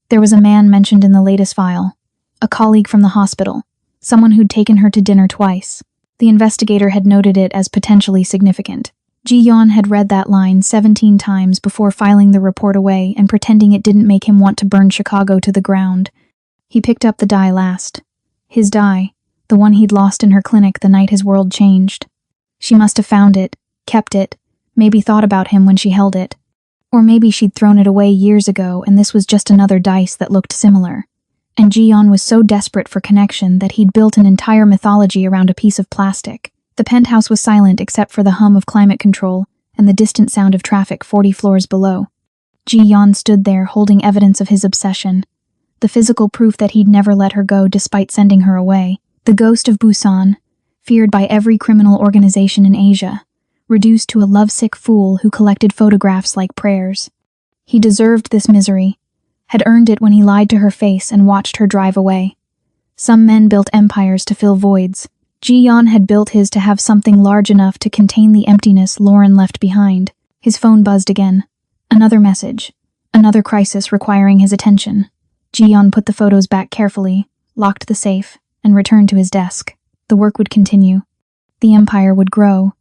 There was a man mentioned in the latest file, a colleague from the hospital, someone who'd taken her to dinner twice. The investigator had noted it as potentially significant. Ji-yeon had read that line 17 times before filing the report away and pretending it didn't make him want to burn Chicago to the ground. He picked up the die last. His die, the one he'd lost in her clinic the night his world changed. She must have found it, kept it, maybe thought about him when she held it. Or maybe she'd thrown it away years ago and this was just another dice that looked similar. And Ji-yeon was so desperate for connection that he'd built an entire mythology around a piece of plastic. The penthouse was silent except for the hum of climate control and the distant sound of traffic 40 floors below. Ji-yeon stood there holding evidence of his obsession, the physical proof that he'd never let her go despite sending her away. The ghost of Busan, feared by every criminal organization in Asia, reduced to a lovesick fool who collected photographs like prayers. He deserved this misery, had earned it when he lied to her face and watched her drive away. Some men built empires to fill voids. Ji-yeon had built his to have something large enough to contain the emptiness Lauren left behind. His phone buzzed again. Another message. Another crisis requiring his attention. Ji-yeon put the photos back carefully, locked the safe, and returned to his desk. The work would continue. The empire would grow.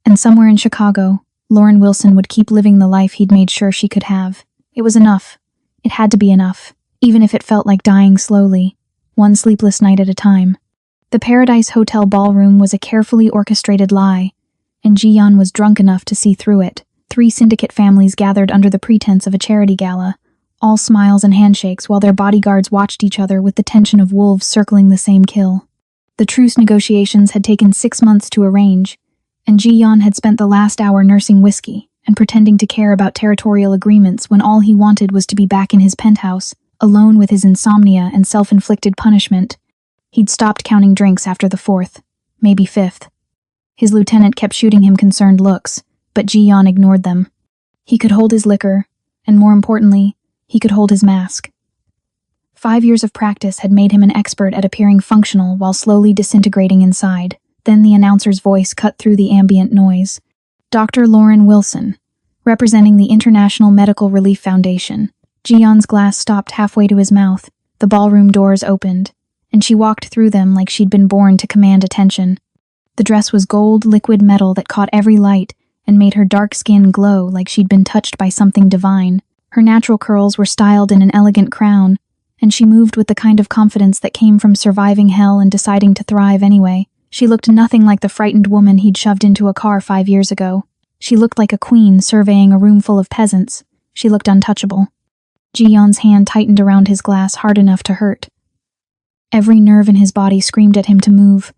And somewhere in Chicago, Lauren Wilson would keep living the life he'd made sure she could have. It was enough. It had to be enough, even if it felt like dying slowly, one sleepless night at a time. The Paradise Hotel ballroom was a carefully orchestrated lie, and Ji-yeon was drunk enough to see through it. 3 syndicate families gathered under the pretense of a charity gala, all smiles and handshakes while their bodyguards watched each other with the tension of wolves circling the same kill. The truce negotiations had taken 6 months to arrange, and Ji-yeon had spent the last hour nursing whiskey and pretending to care about territorial agreements when all he wanted was to be back in his penthouse, alone with his insomnia and self-inflicted punishment. He'd stopped counting drinks after the 4th, maybe 5th. His lieutenant kept shooting him concerned looks, but Ji-yeon ignored them. He could hold his liquor, and more importantly, he could hold his mask. 5 years of practice had made him an expert at appearing functional while slowly disintegrating inside. Then the announcer's voice cut through the ambient noise. Dr. Lauren Wilson, representing the International Medical Relief Foundation. Ji-yeon's glass stopped halfway to his mouth. The ballroom doors opened, and she walked through them like she'd been born to command attention. The dress was gold, liquid metal that caught every light and made her dark skin glow like she'd been touched by something divine. Her natural curls were styled in an elegant crown, and she moved with the kind of confidence that came from surviving hell and deciding to thrive anyway. She looked nothing like the frightened woman he'd shoved into a car 5 years ago. She looked like a queen surveying a room full of peasants. She looked untouchable. Ji-yeon's hand tightened around his glass hard enough to hurt. Every nerve in his body screamed at him to move,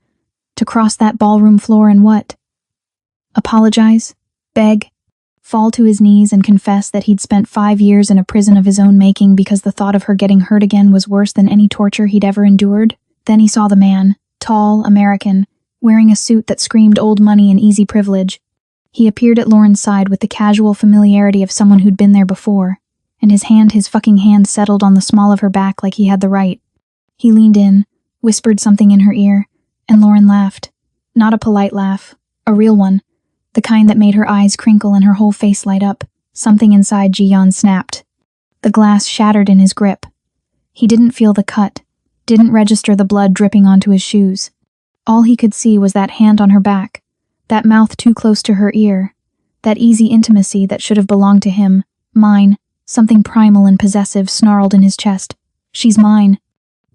to cross that ballroom floor and what? Apologize? Beg? Fall to his knees and confess that he'd spent 5 years in a prison of his own making because the thought of her getting hurt again was worse than any torture he'd ever endured? Then he saw the man, tall, American, wearing a suit that screamed old money and easy privilege. He appeared at Lauren's side with the casual familiarity of someone who'd been there before, and his fucking hand settled on the small of her back like he had the right. He leaned in, whispered something in her ear, and Lauren laughed. Not a polite laugh, a real one. The kind that made her eyes crinkle and her whole face light up. Something inside Ji-yeon snapped. The glass shattered in his grip. He didn't feel the cut, didn't register the blood dripping onto his shoes. All he could see was that hand on her back, that mouth too close to her ear, that easy intimacy that should have belonged to him, mine, something primal and possessive snarled in his chest. She's mine.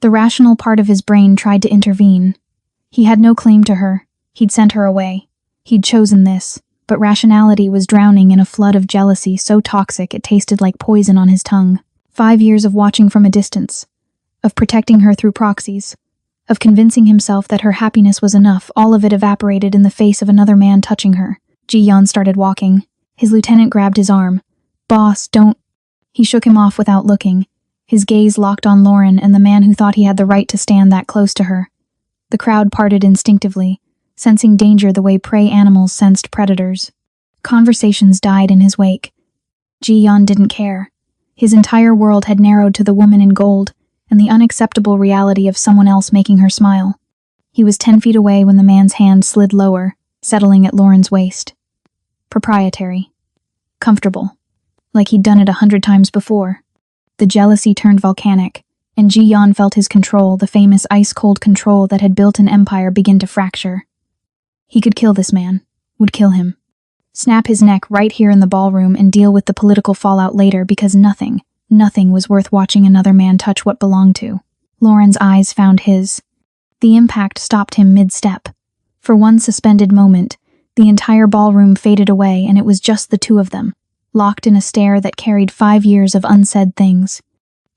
The rational part of his brain tried to intervene. He had no claim to her. He'd sent her away. He'd chosen this, but rationality was drowning in a flood of jealousy so toxic it tasted like poison on his tongue. 5 years of watching from a distance, of protecting her through proxies, of convincing himself that her happiness was enough, all of it evaporated in the face of another man touching her. Ji-yeon started walking. His lieutenant grabbed his arm. "Boss, don't..." He shook him off without looking, his gaze locked on Lauren and the man who thought he had the right to stand that close to her. The crowd parted instinctively, sensing danger the way prey animals sensed predators. Conversations died in his wake. Ji-yeon didn't care. His entire world had narrowed to the woman in gold and the unacceptable reality of someone else making her smile. He was 10 feet away when the man's hand slid lower, settling at Lauren's waist. Proprietary. Comfortable. Like he'd done it 100 times before. The jealousy turned volcanic, and Ji-yeon felt his control, the famous ice-cold control that had built an empire, begin to fracture. He could kill this man. Would kill him. Snap his neck right here in the ballroom and deal with the political fallout later, because nothing was worth watching another man touch what belonged to. Lauren's eyes found his. The impact stopped him mid-step. For one suspended moment, the entire ballroom faded away and it was just the two of them, locked in a stare that carried 5 years of unsaid things.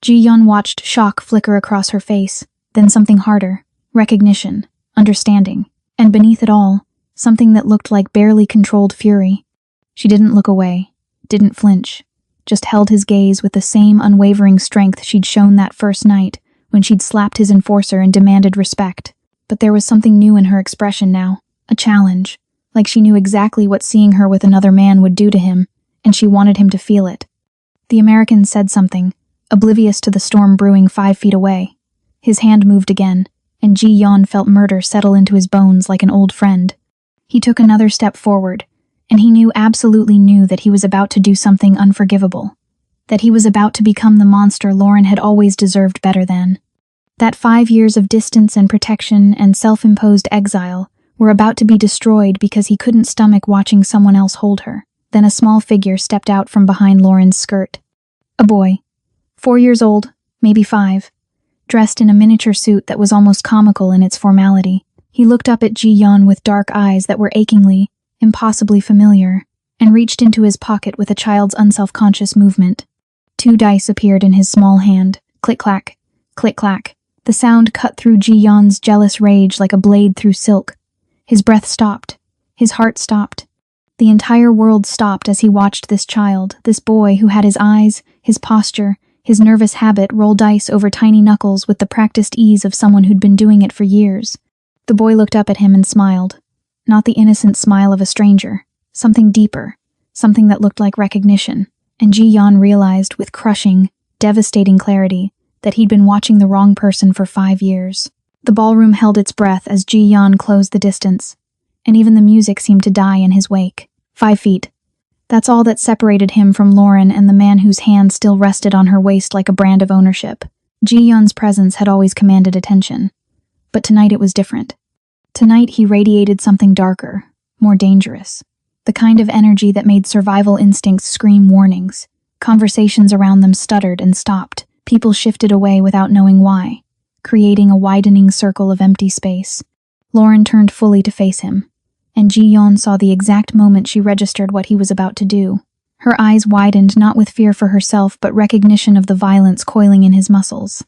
Ji-yeon watched shock flicker across her face, then something harder, recognition, understanding, and beneath it all, something that looked like barely controlled fury. She didn't look away, didn't flinch, just held his gaze with the same unwavering strength she'd shown that first night when she'd slapped his enforcer and demanded respect. But there was something new in her expression now, a challenge, like she knew exactly what seeing her with another man would do to him, and she wanted him to feel it. The American said something, oblivious to the storm brewing 5 feet away. His hand moved again, and Ji-yeon felt murder settle into his bones like an old friend. He took another step forward, and he absolutely knew that he was about to do something unforgivable. That he was about to become the monster Lauren had always deserved better than. That 5 years of distance and protection and self-imposed exile were about to be destroyed because he couldn't stomach watching someone else hold her. Then a small figure stepped out from behind Lauren's skirt. A boy. 4 years old, maybe 5. Dressed in a miniature suit that was almost comical in its formality. He looked up at Ji-yeon with dark eyes that were achingly, impossibly familiar, and reached into his pocket with a child's unselfconscious movement. 2 dice appeared in his small hand. Click-clack, click-clack. The sound cut through Ji-yeon's jealous rage like a blade through silk. His breath stopped. His heart stopped. The entire world stopped as he watched this child, this boy who had his eyes, his posture, his nervous habit roll dice over tiny knuckles with the practiced ease of someone who'd been doing it for years. The boy looked up at him and smiled. Not the innocent smile of a stranger. Something deeper. Something that looked like recognition. And Ji-yeon realized with crushing, devastating clarity that he'd been watching the wrong person for 5 years. The ballroom held its breath as Ji-yeon closed the distance, and even the music seemed to die in his wake. 5 feet. That's all that separated him from Lauren and the man whose hand still rested on her waist like a brand of ownership. Ji-yeon's presence had always commanded attention, but tonight it was different. Tonight he radiated something darker, more dangerous. The kind of energy that made survival instincts scream warnings. Conversations around them stuttered and stopped. People shifted away without knowing why, creating a widening circle of empty space. Lauren turned fully to face him, and Ji-yeon saw the exact moment she registered what he was about to do. Her eyes widened not with fear for herself but recognition of the violence coiling in his muscles.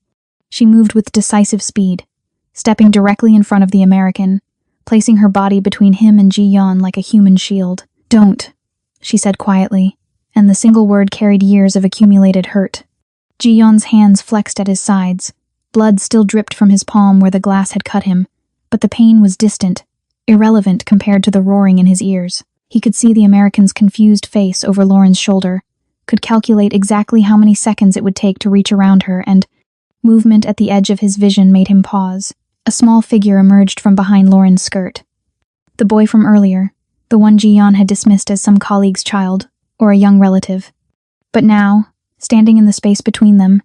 She moved with decisive speed, stepping directly in front of the American, placing her body between him and Ji-yeon like a human shield. "Don't," she said quietly, and the single word carried years of accumulated hurt. Ji-yeon's hands flexed at his sides. Blood still dripped from his palm where the glass had cut him, but the pain was distant, irrelevant compared to the roaring in his ears. He could see the American's confused face over Lauren's shoulder, could calculate exactly how many seconds it would take to reach around her, and movement at the edge of his vision made him pause. A small figure emerged from behind Lauren's skirt. The boy from earlier, the one Ji-yeon had dismissed as some colleague's child, or a young relative. But now, standing in the space between them,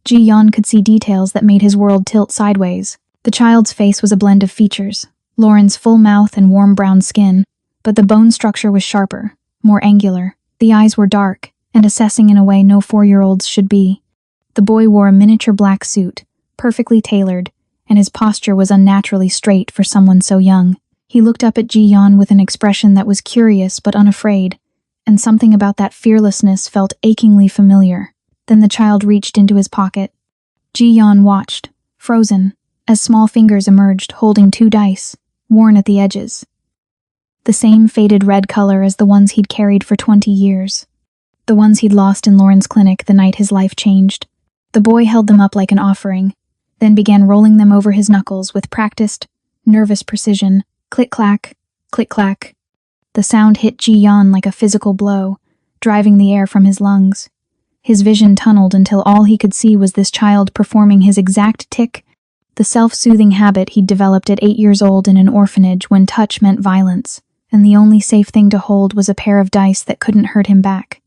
Ji-yeon could see details that made his world tilt sideways. The child's face was a blend of features, Lauren's full mouth and warm brown skin, but the bone structure was sharper, more angular. The eyes were dark, and assessing in a way no 4-year-olds should be. The boy wore a miniature black suit, perfectly tailored, and his posture was unnaturally straight for someone so young. He looked up at Ji-yeon with an expression that was curious but unafraid, and something about that fearlessness felt achingly familiar. Then the child reached into his pocket. Ji-yeon watched, frozen, as small fingers emerged holding 2 dice, worn at the edges. The same faded red color as the ones he'd carried for 20 years. The ones he'd lost in Lauren's clinic the night his life changed. The boy held them up like an offering, then began rolling them over his knuckles with practiced, nervous precision. Click-clack, click-clack. The sound hit Ji-yeon like a physical blow, driving the air from his lungs. His vision tunneled until all he could see was this child performing his exact tick, the self-soothing habit he'd developed at 8 years old in an orphanage when touch meant violence, and the only safe thing to hold was a pair of dice that couldn't hurt him back.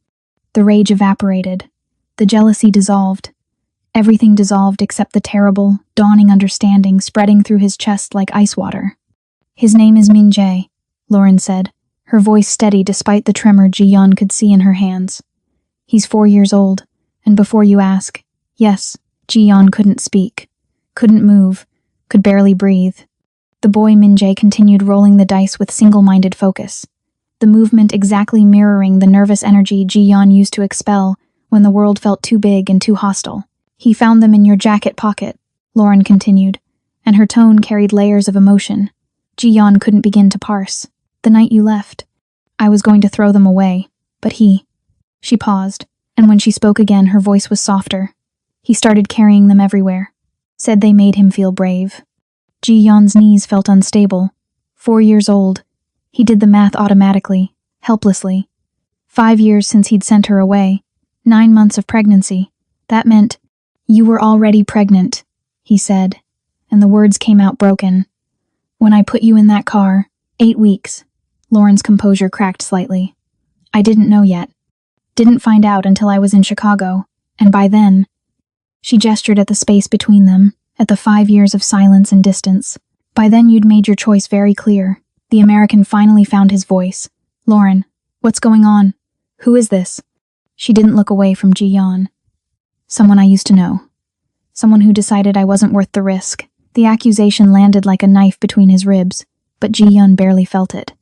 The rage evaporated. The jealousy dissolved. Everything dissolved except the terrible, dawning understanding spreading through his chest like ice water. "His name is Min-jae," Lauren said, her voice steady despite the tremor Ji-yeon could see in her hands. "He's 4 years old, and before you ask, yes," Ji-yeon couldn't speak, couldn't move, could barely breathe. The boy Min-jae continued rolling the dice with single-minded focus, the movement exactly mirroring the nervous energy Ji-yeon used to expel when the world felt too big and too hostile. "He found them in your jacket pocket," Lauren continued, and her tone carried layers of emotion. Ji-yeon couldn't begin to parse. "The night you left. I was going to throw them away, but he..." She paused, and when she spoke again her voice was softer. "He started carrying them everywhere. Said they made him feel brave." Ji-yeon's knees felt unstable. 4 years old. He did the math automatically, helplessly. 5 years since he'd sent her away. 9 months of pregnancy. That meant, "You were already pregnant," he said, and the words came out broken. "When I put you in that car, 8 weeks. Lauren's composure cracked slightly. "I didn't know yet. Didn't find out until I was in Chicago, and by then..." She gestured at the space between them, at the 5 years of silence and distance. "By then you'd made your choice very clear." The American finally found his voice. "Lauren, what's going on? Who is this?" She didn't look away from Ji-yeon. "Someone I used to know. Someone who decided I wasn't worth the risk." The accusation landed like a knife between his ribs, but Ji-yeon barely felt it.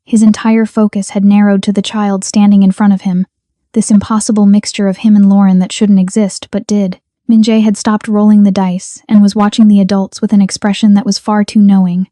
His entire focus had narrowed to the child standing in front of him, this impossible mixture of him and Lauren that shouldn't exist but did. Min-jae had stopped rolling the dice and was watching the adults with an expression that was far too knowing.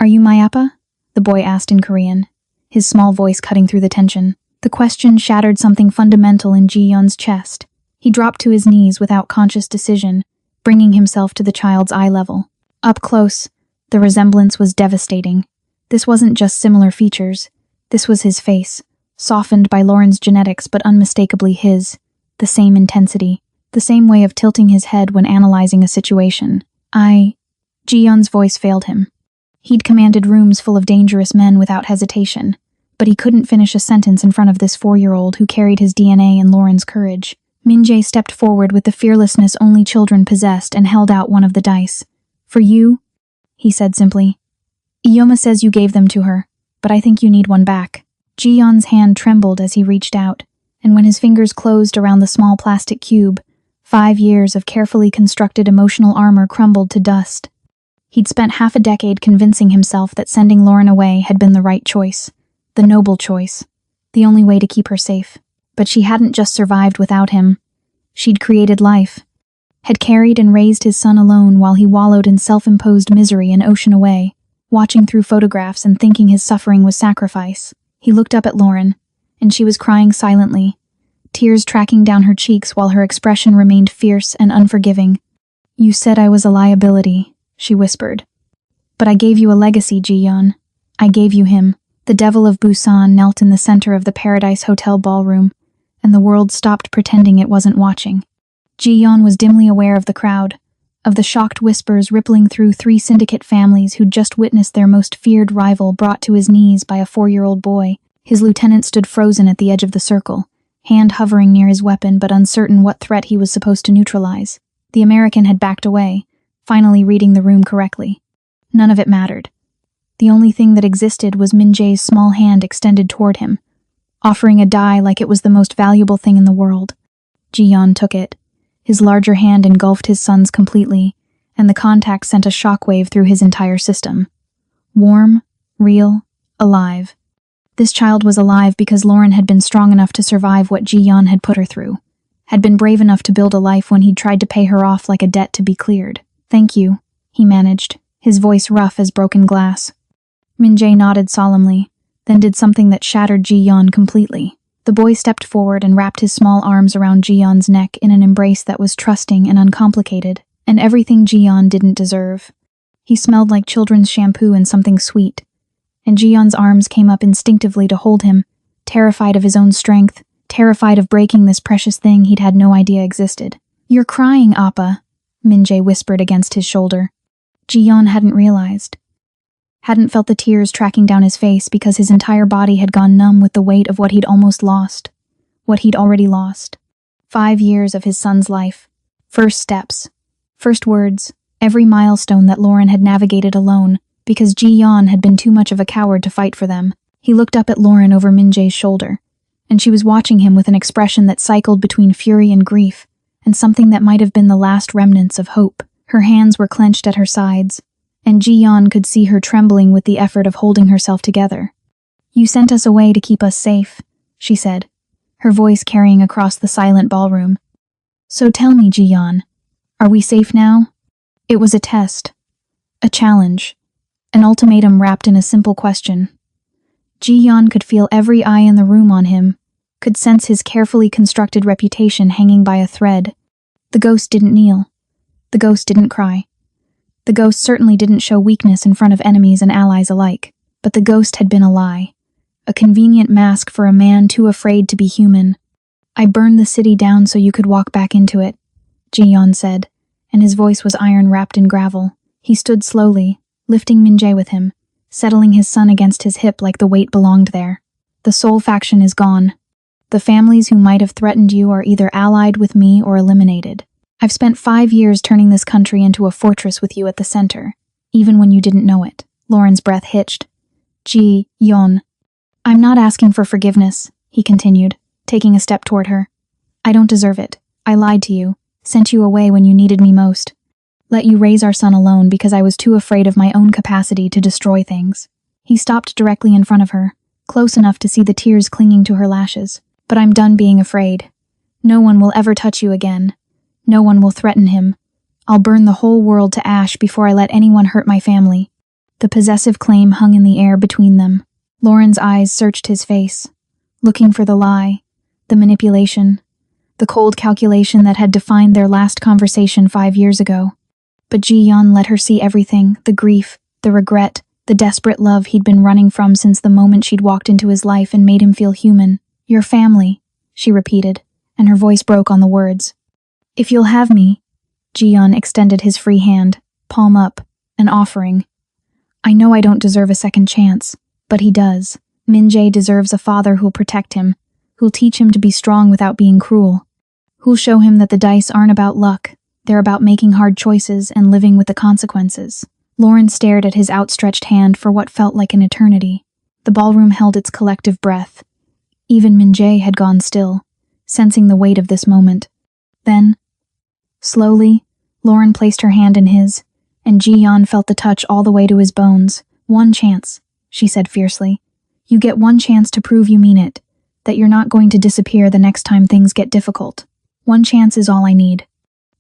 "Are you my appa?" the boy asked in Korean, his small voice cutting through the tension. The question shattered something fundamental in Ji-yeon's chest. He dropped to his knees without conscious decision, bringing himself to the child's eye level. Up close, the resemblance was devastating. This wasn't just similar features. This was his face, softened by Lauren's genetics but unmistakably his. The same intensity, the same way of tilting his head when analyzing a situation. Ji-yeon's voice failed him. He'd commanded rooms full of dangerous men without hesitation, but he couldn't finish a sentence in front of this 4-year-old who carried his DNA and Lauren's courage. Min-jae stepped forward with the fearlessness only children possessed and held out one of the dice. "For you," he said simply. "Iyoma says you gave them to her, but I think you need one back." Ji-yeon's hand trembled as he reached out, and when his fingers closed around the small plastic cube, 5 years of carefully constructed emotional armor crumbled to dust. He'd spent half a decade convincing himself that sending Lauren away had been the right choice, the noble choice, the only way to keep her safe. But she hadn't just survived without him. She'd created life, had carried and raised his son alone while he wallowed in self-imposed misery an ocean away, watching through photographs and thinking his suffering was sacrifice. He looked up at Lauren, and she was crying silently, tears tracking down her cheeks while her expression remained fierce and unforgiving. "You said I was a liability," she whispered. "But I gave you a legacy, Ji-yeon. I gave you him." The Devil of Busan knelt in the center of the Paradise Hotel ballroom, and the world stopped pretending it wasn't watching. Ji-yeon was dimly aware of the crowd, of the shocked whispers rippling through 3 syndicate families who'd just witnessed their most feared rival brought to his knees by a 4-year-old boy. His lieutenant stood frozen at the edge of the circle, hand hovering near his weapon but uncertain what threat he was supposed to neutralize. The American had backed away, finally reading the room correctly. None of it mattered. The only thing that existed was Min-jae's small hand extended toward him, offering a die like it was the most valuable thing in the world. Ji-yeon took it. His larger hand engulfed his son's completely, and the contact sent a shockwave through his entire system. Warm, real, alive. This child was alive because Lauren had been strong enough to survive what Ji-yeon had put her through, had been brave enough to build a life when he'd tried to pay her off like a debt to be cleared. "Thank you," he managed, his voice rough as broken glass. Min-jae nodded solemnly, then did something that shattered Ji-yeon completely. The boy stepped forward and wrapped his small arms around Ji-yeon's neck in an embrace that was trusting and uncomplicated, and everything Ji-yeon didn't deserve. He smelled like children's shampoo and something sweet, and Ji-yeon's arms came up instinctively to hold him, terrified of his own strength, terrified of breaking this precious thing he'd had no idea existed. "You're crying, Appa," Min-jae whispered against his shoulder. Ji-yeon hadn't realized. Hadn't felt the tears tracking down his face because his entire body had gone numb with the weight of what he'd almost lost. What he'd already lost. 5 years of his son's life. First steps. First words. Every milestone that Lauren had navigated alone, because Ji-yeon had been too much of a coward to fight for them. He looked up at Lauren over Min-jae's shoulder, and she was watching him with an expression that cycled between fury and grief, and something that might have been the last remnants of hope. Her hands were clenched at her sides, and Ji-yeon could see her trembling with the effort of holding herself together. "You sent us away to keep us safe," she said, her voice carrying across the silent ballroom. "So tell me, Ji-yeon, are we safe now?" It was a test, a challenge, an ultimatum wrapped in a simple question. Ji-yeon could feel every eye in the room on him, could sense his carefully constructed reputation hanging by a thread. The ghost didn't kneel. The ghost didn't cry. The ghost certainly didn't show weakness in front of enemies and allies alike, but the ghost had been a lie, a convenient mask for a man too afraid to be human. "I burned the city down so you could walk back into it," Ji-yeon said, and his voice was iron wrapped in gravel. He stood slowly, lifting Min-jae with him, settling his son against his hip like the weight belonged there. "The Soul faction is gone. The families who might have threatened you are either allied with me or eliminated. I've spent 5 years turning this country into a fortress with you at the center, even when you didn't know it." Lauren's breath hitched. "Ji-yeon, I'm not asking for forgiveness," he continued, taking a step toward her. "I don't deserve it. I lied to you, sent you away when you needed me most. Let you raise our son alone because I was too afraid of my own capacity to destroy things." He stopped directly in front of her, close enough to see the tears clinging to her lashes. "But I'm done being afraid. No one will ever touch you again. No one will threaten him. I'll burn the whole world to ash before I let anyone hurt my family." The possessive claim hung in the air between them. Lauren's eyes searched his face, looking for the lie, the manipulation, the cold calculation that had defined their last conversation 5 years ago. But Ji-yeon let her see everything, the grief, the regret, the desperate love he'd been running from since the moment she'd walked into his life and made him feel human. "Your family," she repeated, and her voice broke on the words. "If you'll have me," Ji-yeon extended his free hand, palm up, an offering. "I know I don't deserve a second chance, but he does. Min-jae deserves a father who'll protect him, who'll teach him to be strong without being cruel, who'll show him that the dice aren't about luck, they're about making hard choices and living with the consequences." Lauren stared at his outstretched hand for what felt like an eternity. The ballroom held its collective breath. Even Min-jae had gone still, sensing the weight of this moment. Then, slowly, Lauren placed her hand in his, and Ji-yeon felt the touch all the way to his bones. "One chance," she said fiercely. "You get one chance to prove you mean it, that you're not going to disappear the next time things get difficult. One chance is all I need."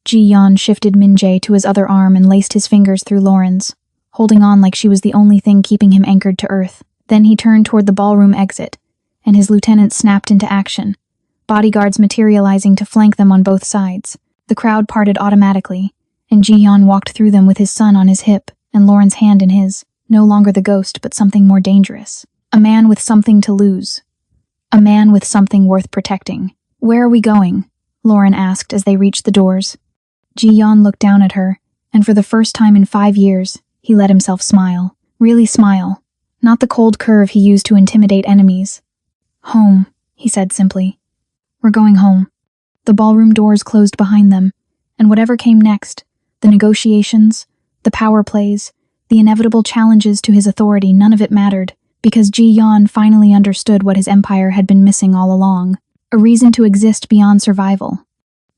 Ji-yeon shifted Min-jae to his other arm and laced his fingers through Lauren's, holding on like she was the only thing keeping him anchored to earth. Then he turned toward the ballroom exit, and his lieutenant snapped into action, bodyguards materializing to flank them on both sides. The crowd parted automatically, and Ji-yeon walked through them with his son on his hip and Lauren's hand in his, no longer the ghost but something more dangerous. A man with something to lose. A man with something worth protecting. "Where are we going?" Lauren asked as they reached the doors. Ji-yeon looked down at her, and for the first time in 5 years, he let himself smile. Really smile. Not the cold curve he used to intimidate enemies. "Home," he said simply. "We're going home." The ballroom doors closed behind them, and whatever came next, the negotiations, the power plays, the inevitable challenges to his authority, none of it mattered, because Ji-yeon finally understood what his empire had been missing all along, a reason to exist beyond survival.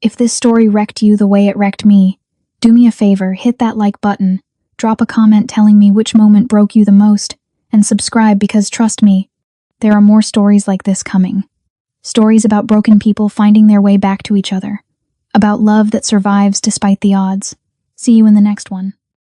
If this story wrecked you the way it wrecked me, Do me a favor, hit that like button, drop a comment telling me which moment broke you the most, and subscribe because trust me, there are more stories like this coming. Stories about broken people finding their way back to each other. About love that survives despite the odds. See you in the next one.